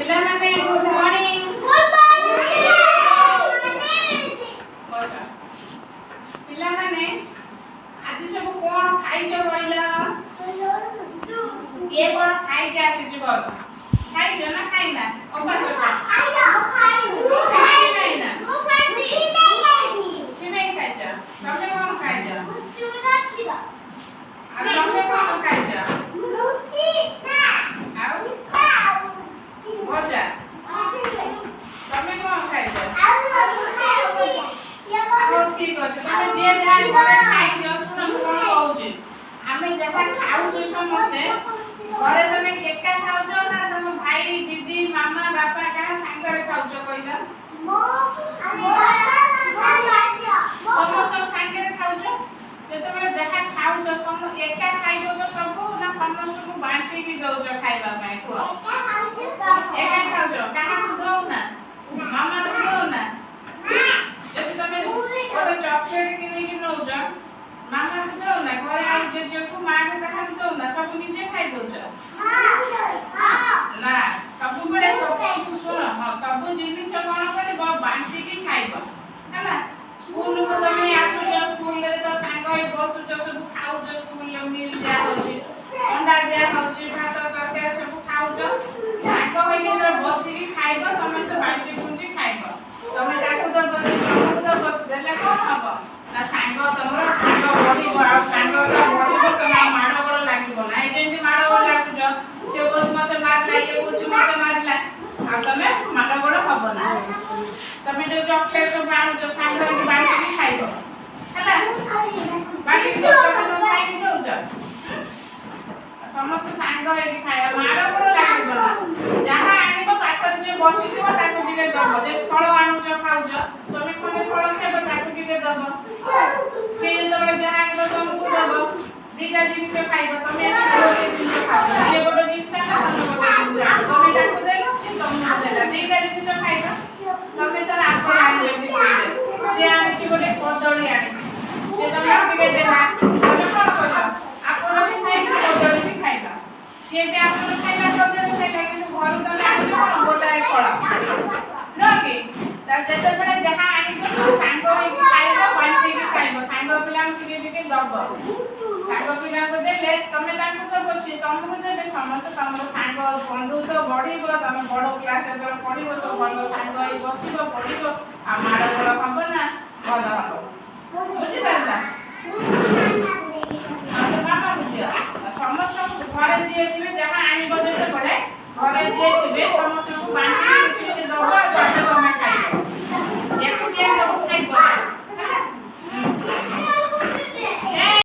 ପିଲାମାନେ good morning. ପିଲାମାନେ ଆଜି ସବୁ କଣ ଖାଇଛ କହିଲ? କିଏ କଣ ଖାଇକି ଆସିଛୁ କହ? ଖାଇଛ ନା ଖାଇନା? ଅପାସ ଖାଇନା ସିମେଇ ଖାଇଛ? ତମେ କଣ ଖାଇଛ? ଆଉ ତମେ କଣ ଖାଇଛ? ଆଉ ଭଜା। ତମେ କଣ ଖାଇଛ? ହଉ ଠିକ ଅଛି। ତମେ ଯିଏ ଯାହା ଘରେ ଖାଇଛ ଶୁଣ ମୁଁ କଣ କହୁଛି। ଆମେ ଯାହା ଖାଉଛୁ ସମସ୍ତେ ଘରେ ତମେ ଏକା ଖାଉଛ ନା ତମ ଭାଇ ଦିଦି ମାମା ବାପା କାହା ସାଙ୍ଗରେ ଖାଉଛ କହିଲ? ସମସ୍ତଙ୍କ ସାଙ୍ଗରେ ଖାଉଛ। ଯେତେବେଳେ ଯାହା ଖାଉଛ ଏକା ଖାଇଦଉଛ ସବୁ ନା ସମସ୍ତଙ୍କୁ ବାଣ୍ଟିକି ଦଉଛ ଖାଇବା ପାଇଁ କୁହ? ଏକା ଖାଉଛ। କାହାକୁ ଦଉନା? ମାମାକୁ ଦଉନା? ଯଦି ତମେ ଗୋଟେ ଚକଲେଟ କିଣିକି ନଉଛ ମାମାକୁ ଦଉନା? ଘରେ ଆଉ ଜେଜେକୁ ମାଆକୁ କାହାକୁ ଦଉନା? ସବୁ ନିଜେ ଖାଇଦଉଛ ନା? ସବୁବେଳେ ସବୁ ଶୁଣ ସବୁ ଜିନିଷ କଣ କରିବ ବାଣ୍ଟିକି ଖାଇବ ହେଲା। ସ୍କୁଲକୁ ତମେ ଆସୁଛ ସ୍କୁଲରେ ତ ସାଙ୍ଗ ହେଇ ବସୁଛ ସବୁ ଖାଉଛ। ସ୍କୁଲରେ ମିଲ୍ ଦିଆ ହଉଛି ଅଣ୍ଡା ଦିଆ ହଉଛି ଭାତ ତରକାରୀ ସବୁ ଖାଉଛ। ସାଙ୍ଗ ହେଇକି ଯେତେବେଳେ ବସିକି ଖାଇବ ସମସ୍ତେ ବାଣ୍ଟି କୁଣ୍ଟି ଖାଇବ। ତମେ ତାକୁ ଦବ ତମକୁ ଦବ ଦେଲେ କଣ ହବ ନା ସାଙ୍ଗ ତମର ସାଙ୍ଗ ବଢିବ। ଆଉ ସାଙ୍ଗଟା ବଢିବ ତମେ ମାଡ଼ ଗୋଳ ଲାଗିବ ନା। ଏଇ ଯେମିତି ମାଡ଼ ଗୋଳ ଲାଗୁଛ ସେ କହୁଛି ମତେ ମାରିଲା ଇଏ କହୁଛି ମତେ ମାରିଲା ଆଉ ତମେ ମାଡ଼ ଗୋଳ ହବ ନା। ତମେ ଯୋଉ ଚକଲେଟ ସବୁ ଆଣୁଛ ସାଙ୍ଗ ହେଇକି ବାଣ୍ଟିକି ଖାଇବ ହେଲା। ବାଣ୍ଟିକି ଖାଇକି ଦଉଛ ସମସ୍ତେ ସାଙ୍ଗ ହେଇକି ଖାଇବା। ମାଡ଼ ଗୋଳ ଲାଗିବ ନା। ଯାହା ଆଣିବ ପାଖରେ ଯିଏ ବସିଥିବ ତାକୁ ଟିକେ ଦବ। ଯେ ଫଳ ଆଣୁଛ ଖାଉଛ ତମେ ଖଣ୍ଡେ ଫଳ ଖାଇବ ତାକୁ ଟିକେ ଦବ। ସେ ଯେତେବେଳେ ଯାହା ଆଣିବ ତମକୁ ଦବ। ଦିଟା ଜିନିଷ ଖାଇବ ତମେ ଗୋଟେ ଜିନିଷ ଖାଇବ। ସିଏ ଗୋଟେ ଜିନିଷ ଆଣିବ ତମେ ଗୋଟେ ଜିନିଷ ଆଣିବ। ତମେ ତାକୁ ଦେଲ ସିଏ ତମକୁ ଦେଲା। ଦିଟା ଜିନିଷ ଖାଇବ। ତମେ ତାର ଆପଲ ଆଣିଲେ ସିଏ ଆଣିଛି ଗୋଟେ କଦଳୀ ଆଣିଛି ସେ ତମକୁ ଟିକେ ଦେଲା। ତମେ କଣ କଲ? ଆପଲ ବି ଖାଇଲ କଦଳୀ ବି ଖାଇଲ। ସିଏ ବି ଆପଲ ଖାଇଲା କଦଳୀ ଖାଇଲା କିନ୍ତୁ ଘରୁ ତମେ ଆଣିଛ କଣ ଗୋଟାଏ ଫଳ ନୁହଁ କି? ଯେତେବେଳେ ଯାହା ଆଣିବ ସାଙ୍ଗ ହେଇକି ଖାଇବ ବାଣ୍ଟିକି ଖାଇବ। ସାଙ୍ଗ ପିଲାଙ୍କୁ ଟିକେ ଟିକେ ଦବ। ସାଙ୍ଗ ପିଲାଙ୍କୁ ଦେଲେ ତମେ ତାଙ୍କୁ ଦବ ସିଏ ତମକୁ ଦେବେ। ସମସ୍ତେ ତମର ସାଙ୍ଗ ବନ୍ଧୁତ୍ୱ ବଢିବ। ତମେ ବଡ କ୍ଲାସ ଯେତେବେଳେ ପଢିବ ତ ଭଲ ସାଙ୍ଗ ହେଇ ବସିବ ପଢିବ ଆଉ ମାଡ଼ ଗୋଳ ହବ ନା ଭଲ ହବ। ବୁଝିପାରିଲା? ମାମା ବୁଝିବ। ସମସ୍ତଙ୍କୁ ଘରେ ଯିଏ ଯିବେ ଯାହା ଆଣିବ ଯେତେବେଳେ